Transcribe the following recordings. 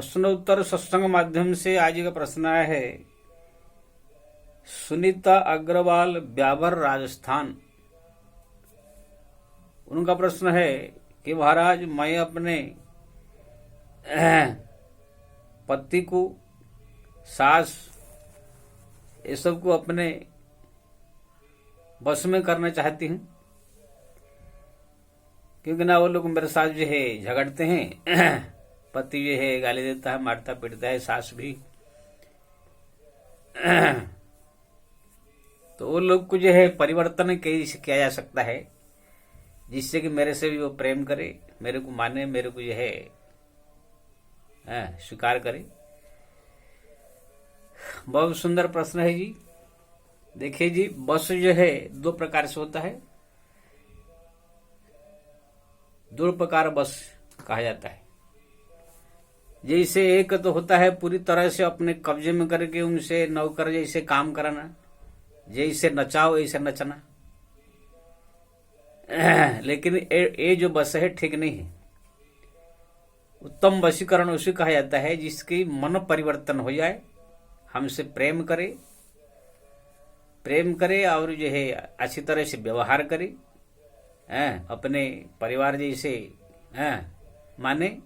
प्रश्नोत्तर सत्संग माध्यम से आज का प्रश्न आया है। सुनीता अग्रवाल, ब्यावर, राजस्थान। उनका प्रश्न है कि महाराज, मैं अपने पति को, सास, ये सब को अपने बस में करना चाहती हूँ, क्योंकि ना वो लोग मेरे साथ जो है झगड़ते हैं। पति जो है गाली देता है, मारता पीटता है, सास भी। तो वो लोग को जो है परिवर्तन कैसे किया जा सकता है जिससे कि मेरे से भी वो प्रेम करे, मेरे को माने, मेरे को जो है स्वीकार करे। बहुत सुंदर प्रश्न है जी। देखिए जी, बस जो है दो प्रकार से होता है। दो प्रकार बस कहा जाता है। जैसे एक तो होता है पूरी तरह से अपने कब्जे में करके उनसे नौकर जैसे काम कराना, जैसे नचाओ ऐसे नचना। लेकिन ये जो बस है ठीक नहीं है। उत्तम वशीकरण उसे कहा जाता है जिसकी मन परिवर्तन हो जाए, हमसे प्रेम करे और जो है अच्छी तरह से व्यवहार करे, अपने परिवार जैसे माने।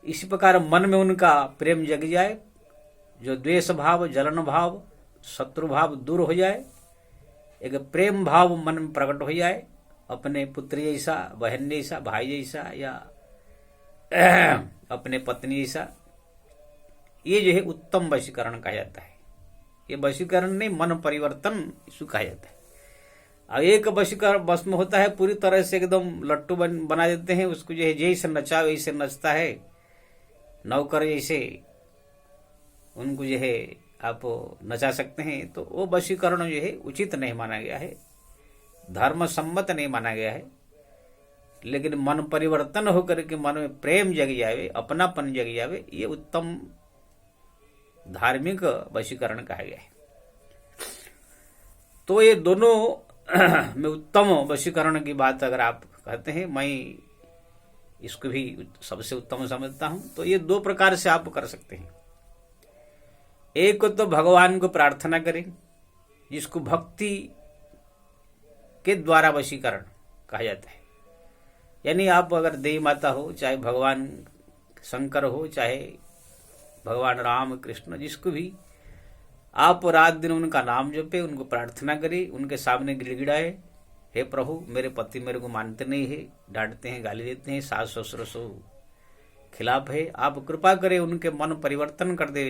इसी प्रकार मन में उनका प्रेम जग जाए, जो द्वेष भाव, जलन भाव, शत्रु भाव दूर हो जाए, एक प्रेम भाव मन में प्रकट हो जाए, अपने पुत्र जैसा, बहन जैसा, भाई जैसा या अपने पत्नी जैसा। ये जो है उत्तम वशीकरण कहा जाता है। ये वशीकरण नहीं, मन परिवर्तन इसको कहा जाता है। अब एक वशीकरण बस में होता है पूरी तरह से एकदम लट्टू बना देते हैं उसको, जो है जैसे नचाओ वैसे नचता है, नौकर जैसे उनको जो है आप नचा सकते हैं। तो वो वशीकरण जो है उचित नहीं माना गया है, धर्म सम्मत नहीं माना गया है। लेकिन मन परिवर्तन होकर के मन में प्रेम जग जावे, अपनापन जग जावे, ये उत्तम धार्मिक वशीकरण कहा गया है। तो ये दोनों में उत्तम वशीकरण की बात अगर आप कहते हैं, मैं इसको भी सबसे उत्तम समझता हूं। तो ये दो प्रकार से आप कर सकते हैं। एक तो भगवान को प्रार्थना करें, जिसको भक्ति के द्वारा वशीकरण कहा जाता है। यानी आप अगर देवी माता हो, चाहे भगवान शंकर हो, चाहे भगवान राम कृष्ण, जिसको भी आप रात दिन उनका नाम जपे, उनको प्रार्थना करें, उनके सामने गिड़गिड़ाए, हे प्रभु मेरे पति मेरे को मानते नहीं है, डांटते हैं, गाली देते हैं, सास ससुर सो खिलाफ है, आप कृपा करें उनके मन परिवर्तन कर दे,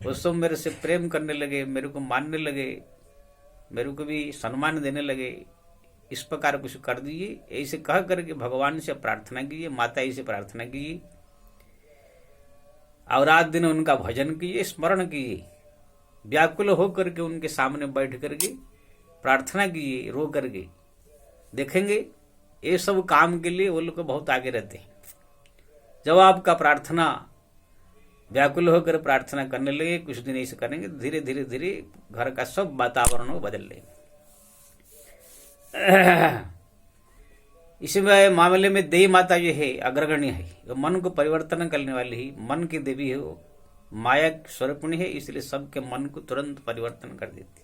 वो सब मेरे से प्रेम करने लगे, मेरे को मानने लगे, मेरे को भी सम्मान देने लगे। इस प्रकार कुछ कर दीजिए। ऐसे कह करके भगवान से प्रार्थना कीजिए, माता जी से प्रार्थना कीजिए, और रात दिन उनका भजन कीजिए, स्मरण कीजिए, व्याकुल होकर के उनके सामने बैठ करके प्रार्थना कीजिए, रो करके। देखेंगे ये सब काम के लिए वो लोग बहुत आगे रहते हैं। जब आपका प्रार्थना व्याकुल होकर प्रार्थना करने लगे, कुछ दिन ऐसे करेंगे, धीरे धीरे धीरे घर का सब वातावरण वो बदल लेंगे। इसमें मामले में देवी माता जो है अग्रगण्य है, वो मन को परिवर्तन करने वाली ही मन की देवी है, वो माया स्वरूपिणी है, इसलिए सबके मन को तुरंत परिवर्तन कर देती।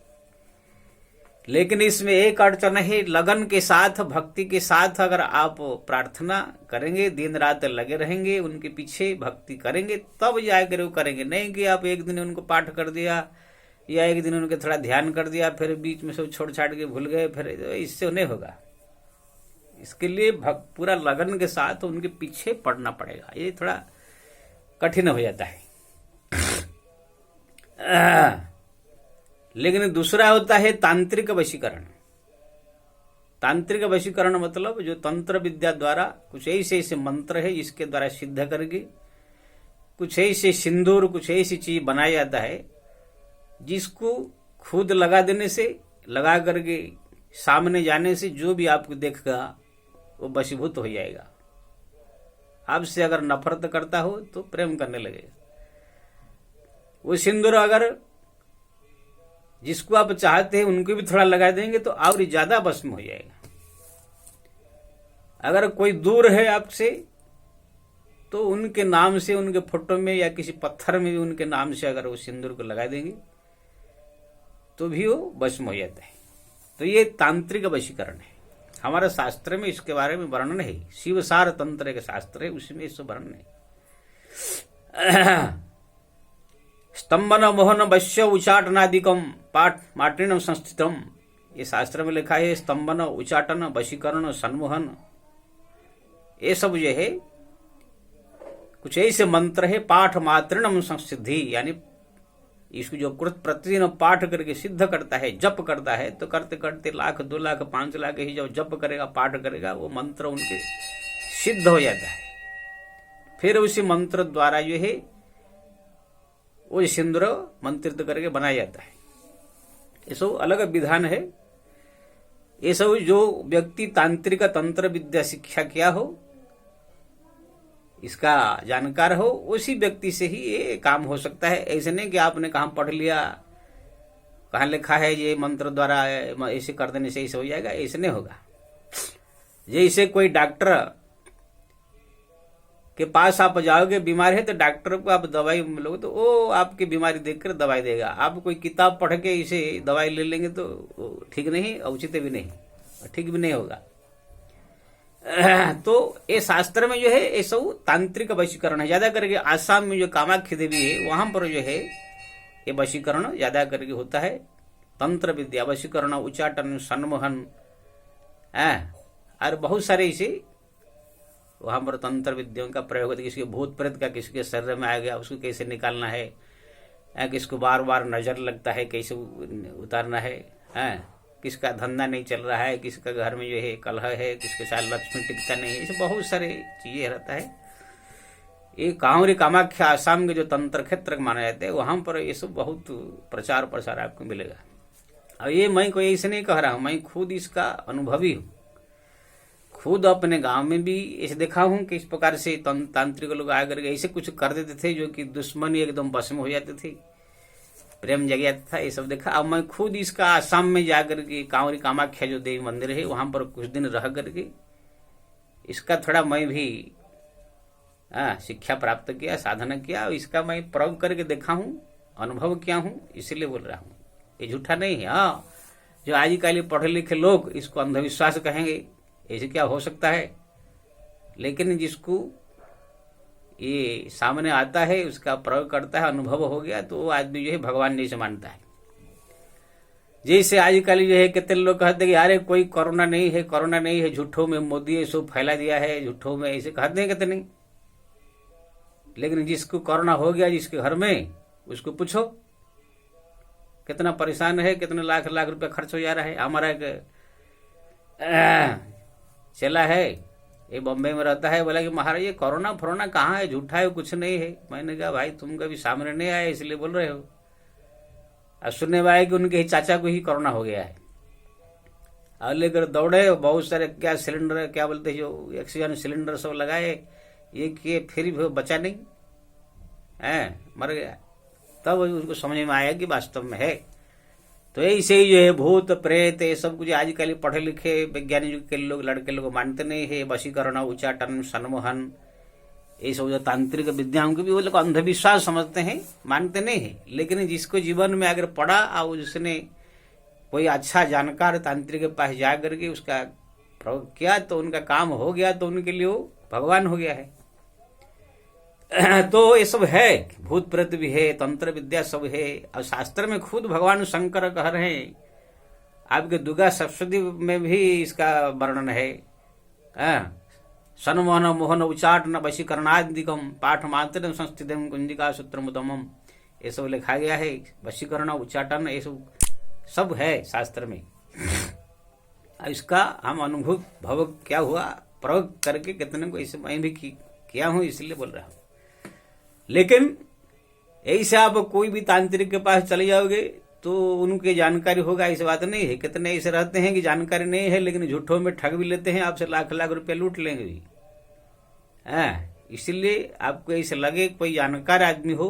लेकिन इसमें एक अड़चन है, लगन के साथ, भक्ति के साथ अगर आप प्रार्थना करेंगे, दिन रात लगे रहेंगे, उनके पीछे भक्ति करेंगे, तब जाकर वो करेंगे। नहीं कि आप एक दिन उनको पाठ कर दिया या एक दिन उनके थोड़ा ध्यान कर दिया, फिर बीच में सब छोड़ छाड़ के भूल गए, फिर इससे नहीं होगा। इसके लिए पूरा लगन के साथ उनके पीछे पड़ना पड़ेगा। ये थोड़ा कठिन हो जाता है। लेकिन दूसरा होता है तांत्रिक वशीकरण। तांत्रिक वशीकरण मतलब जो तंत्र विद्या द्वारा कुछ ऐसे ऐसे मंत्र है जिसके द्वारा सिद्ध करके कुछ ऐसे सिंदूर, कुछ ऐसी चीज बनाया जाता है जिसको खुद लगा देने से, लगा करके सामने जाने से जो भी आपको देखेगा वो वशीभूत हो जाएगा। आपसे अगर नफरत करता हो तो प्रेम करने लगेगा। वो सिंदूर अगर जिसको आप चाहते हैं उनको भी थोड़ा लगा देंगे तो और ज्यादा भस्म हो जाएगा। अगर कोई दूर है आपसे तो उनके नाम से, उनके फोटो में या किसी पत्थर में भी उनके नाम से अगर वो सिंदूर को लगा देंगे तो भी वो भस्म हो जाता है। तो ये तांत्रिक वशीकरण है। हमारे शास्त्र में इसके बारे में वर्णन है। शिवसार तंत्र एक शास्त्र है, उसमें इसका वर्णन है। स्तंभन मोहन वश्य उचाटनादिकम पाठ माटिणम संस्थितम, ये शास्त्र में लिखा है। स्तंभन, उचाटन, वशीकरण, सम्मोहन, ये सब जो है कुछ ऐसे मंत्र है। पाठ मात्रिणम संसिद्धि, यानी इसको जो कृत प्रतिदिन पाठ करके सिद्ध करता है, जप करता है, तो करते करते 1,00,000, 2,00,000, 5,00,000 ही जब जप करेगा, पाठ करेगा, वो मंत्र उनके सिद्ध हो जाता है। फिर उसी मंत्र द्वारा जो है वो सिंदूर मंत्रित करके बनाया जाता है। ये सब अलग विधान है। ये सब जो व्यक्ति तांत्रिक तंत्र विद्या शिक्षा किया हो, इसका जानकार हो, उसी व्यक्ति से ही ये काम हो सकता है। ऐसे नहीं कि आपने कहाँ पढ़ लिया, कहाँ लिखा है ये मंत्र द्वारा ऐसे कर देने से ऐसे हो जाएगा, ऐसे नहीं होगा। जैसे कोई डॉक्टर के पास आप जाओगे, बीमार है, तो डॉक्टर को आप दवाई लोगे तो वो आपकी बीमारी देखकर दवाई देगा। आप कोई किताब पढ़ के इसे दवाई ले लेंगे तो ठीक नहीं, उचित भी नहीं, ठीक भी नहीं होगा। तो ये शास्त्र में जो है ये सब तांत्रिक वशीकरण है। ज्यादा करके आसाम में जो कामाख्या देवी है वहां पर जो है ये वशीकरण ज्यादा करके होता है। तंत्र विद्या, वशीकरण, उच्चाटन, सम्मोहन, और बहुत सारे इसे वहां पर तंत्र विद्याओं का प्रयोग होता है। किसी के भूत प्रेत का किसी के शरीर में आ गया, उसको कैसे निकालना है, किसको बार बार नजर लगता है, कैसे उतारना है, किसका धंधा नहीं चल रहा है, किसका घर में जो है कलह है, किसके साथ लक्ष्मी टिकता नहीं है, ऐसे बहुत सारे चीजें रहता है। ये कांवरी कामाख्या आसाम के जो तंत्र क्षेत्र माना जाते हैं, वहां पर ये सब बहुत प्रचार प्रसार आपको मिलेगा। और ये मैं कोई ऐसे नहीं कह रहा हूं, मैं खुद इसका अनुभवी हूं। खुद अपने गांव में भी ऐसे देखा हूं कि इस प्रकार से तांत्रिक लोग आकर ऐसे कुछ कर देते थे जो कि दुश्मनी एकदम भस्म हो जाते थे, प्रेम जग जाता था, ये सब देखा। अब मैं खुद इसका आसाम में जाकर के कांवरी कामाख्या जो देवी मंदिर है वहां पर कुछ दिन रह करके इसका थोड़ा मैं भी शिक्षा प्राप्त किया, साधना किया, और इसका मैं प्रयोग करके देखा हूं, अनुभव किया हूं, इसलिए बोल रहा हूं। ये झूठा नहीं है। जो आजकल पढ़े लिखे लोग इसको अंधविश्वास कहेंगे, ऐसे क्या हो सकता है, लेकिन जिसको ये सामने आता है, उसका प्रयोग करता है, अनुभव हो गया, तो वो आदमी जो है भगवान जैसे मानता है। जैसे आजकल जो है कितने लोग कहते हैं कि अरे कोई कोरोना नहीं है, कोरोना नहीं है, झूठों में मोदी ये सब फैला दिया है, झूठों में ऐसे कहते हैं कितने। लेकिन जिसको कोरोना हो गया, जिसके घर में, उसको पूछो कितना परेशान है, कितने लाख लाख रुपए खर्च हो जा रहा है। हमारा एक चला है, ये बॉम्बे में रहता है, बोला कि महाराज ये कोरोना फोरोना कहाँ है, झूठा है, कुछ नहीं है। मैंने कहा भाई तुम कभी सामने नहीं आए इसलिए बोल रहे हो। अब सुनने में आया कि उनके ही चाचा को ही कोरोना हो गया है, और लेकर दौड़े, बहुत सारे क्या सिलेंडर, क्या बोलते जो ऑक्सीजन सिलेंडर सब लगाए, ये किए, फिर भी बचा नहीं, मर गया। तब उसको समझ में आया कि वास्तव में है। तो ऐसे ही जो है भूत प्रेत ये सब कुछ आजकल पढ़े लिखे वैज्ञानिक के लोग, लड़के लोग मानते नहीं है। वशीकरण, उच्चाटन, सम्मोहन, ये सब जो तांत्रिक विद्याओं को भी वो लोग अंधविश्वास समझते हैं, मानते नहीं है। लेकिन जिसको जीवन में अगर पढ़ा और जिसने कोई अच्छा जानकार तांत्रिक के पास जा करके उसका प्रयोग किया तो उनका काम हो गया, तो उनके लिए वो भगवान हो गया है। तो ये सब है, भूत प्रेत भी है, तंत्र विद्या सब है। और शास्त्र में खुद भगवान शंकर कह रहे हैं, आपके दुर्गा सप्तशती में भी इसका वर्णन है। सन्मोहन मोहन उच्चाटन वशीकरणादिकम पाठ मात्र संस्थितम कुंजिका सूत्रमुदमम, ये सब लिखा गया है। वशीकरण, उच्चाटन, ये सब है शास्त्र में। इसका हम अनुभव क्या हुआ, प्रयोग करके कितने को इसे मैं भी किया हूं, इसलिए बोल रहा हूं। लेकिन ऐसे आप कोई भी तांत्रिक के पास चले जाओगे तो उनकी जानकारी होगा, ऐसी बात नहीं है। कितने ऐसे रहते हैं कि जानकारी नहीं है लेकिन झूठों में ठग भी लेते हैं, आपसे लाख लाख रुपए लूट लेंगे भी। इसलिए आपको ऐसे लगे कोई जानकार आदमी हो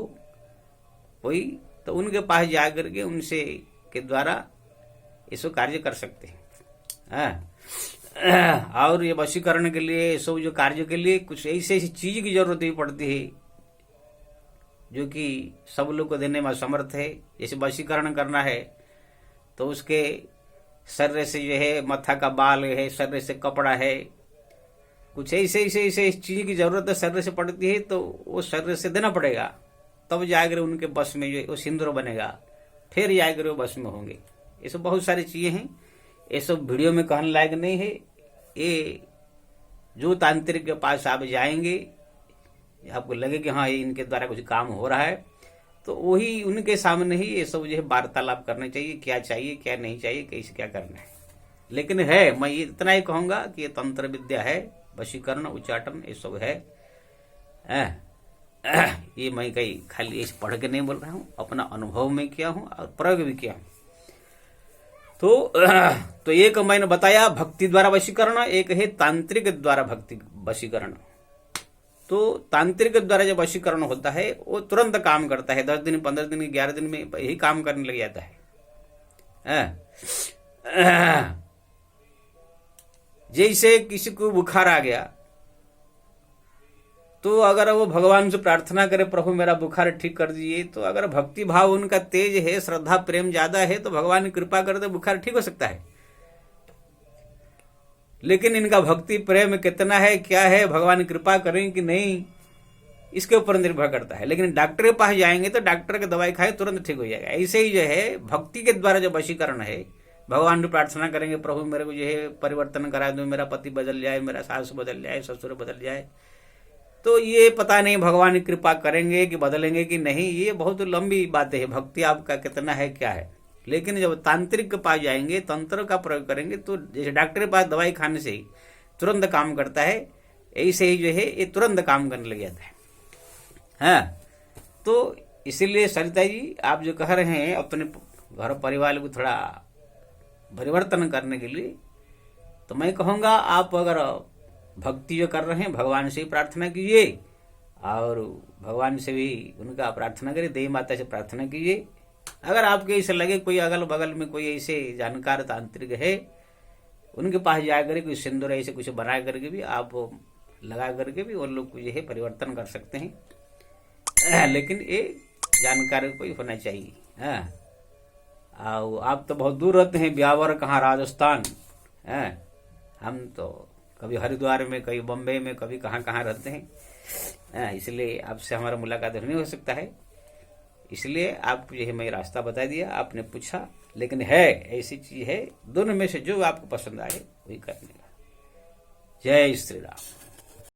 कोई, तो उनके पास जाकर के उनसे के द्वारा इसको कार्य कर सकते हैं। और ये वशीकरण के लिए, सब जो कार्य के लिए कुछ ऐसी ऐसी चीज की जरूरत भी पड़ती है जो कि सब लोग को देने में असमर्थ है। जैसे वशीकरण करना है तो उसके शरीर से जो है मत्था का बाल है, शरीर से कपड़ा है, कुछ ऐसे ऐसे ऐसे इस चीज की जरूरत है शरीर से पड़ती है, तो वो शरीर से देना पड़ेगा, तब जाकर उनके बस में जो है वो सिंदूर बनेगा, फिर जाकर वो बस में होंगे। ये सब बहुत सारी चीजें हैं, ये सब वीडियो में कहने लायक नहीं है। ये जो तांत्रिक के पास आप जाएंगे, आपको लगे कि हाँ ये इनके द्वारा कुछ काम हो रहा है, तो वही उनके सामने ही ये सब जो है वार्तालाप करना चाहिए, क्या चाहिए क्या नहीं चाहिए, कैसे क्या करना है। लेकिन है, मैं ये इतना ही कहूंगा कि ये तंत्र विद्या है, वशीकरण उच्चाटन ये सब है। ये मैं कहीं खाली ऐसे पढ़ के नहीं बोल रहा हूँ, अपना अनुभव में किया हूँ और प्रयोग भी किया हूँ। तो एक मैंने बताया भक्ति द्वारा वशीकरण, एक है तांत्रिक द्वारा भक्ति वशीकरण। तो तांत्रिक द्वारा जब वशीकरण होता है वो तुरंत काम करता है, 10 दिन 15 दिन 11 दिन में यही काम करने लग जाता है। जैसे किसी को बुखार आ गया तो अगर वो भगवान से प्रार्थना करे प्रभु मेरा बुखार ठीक कर दीजिए, तो अगर भक्ति भाव उनका तेज है, श्रद्धा प्रेम ज्यादा है, तो भगवान की कृपा करे तो बुखार ठीक हो सकता है। लेकिन इनका भक्ति प्रेम कितना है, क्या है, भगवान कृपा करें कि नहीं, इसके ऊपर निर्भर करता है। लेकिन डॉक्टर के पास जाएंगे तो डॉक्टर की दवाई खाए तुरंत ठीक हो जाएगा। ऐसे ही जो है भक्ति के द्वारा जो वशीकरण है, भगवान की प्रार्थना करेंगे प्रभु मेरे को जो है परिवर्तन करा दो, मेरा पति बदल जाए, मेरा सास बदल जाए, ससुर बदल जाए, तो ये पता नहीं भगवान की कृपा करेंगे कि बदलेंगे कि नहीं, ये बहुत लंबी बातें है, भक्ति आपका कितना है क्या है। लेकिन जब तांत्रिक के पास जाएंगे, तंत्र का प्रयोग करेंगे, तो जैसे डॉक्टर के पास दवाई खाने से ही तुरंत काम करता है, ऐसे ही जो है ये तुरंत काम करने लग जाता है। हाँ, तो इसीलिए सरिता जी आप जो कह रहे हैं अपने घर परिवार को थोड़ा परिवर्तन करने के लिए, तो मैं कहूँगा आप अगर भक्ति जो कर रहे हैं भगवान से ही प्रार्थना कीजिए, और भगवान से भी उनका प्रार्थना करिए, देवी माता से प्रार्थना कीजिए। अगर आपके ऐसे लगे कोई अगल बगल में कोई ऐसे जानकार तांत्रिक है, उनके पास जाकर कोई सिंदूर ऐसे कुछ बना करके भी आप लगा करके भी वो लोग को जो है परिवर्तन कर सकते हैं। लेकिन ये जानकारी कोई होना चाहिए। आप तो बहुत दूर रहते हैं, ब्यावर कहाँ राजस्थान, हम तो कभी हरिद्वार में, कभी बम्बई में, कभी कहाँ कहाँ रहते हैं, इसलिए आपसे हमारा मुलाकात नहीं हो सकता है। इसलिए आपको जो है मैं रास्ता बता दिया, आपने पूछा, लेकिन है ऐसी चीज है, दोनों में से जो आपको पसंद आए वही करने का। जय श्री राम।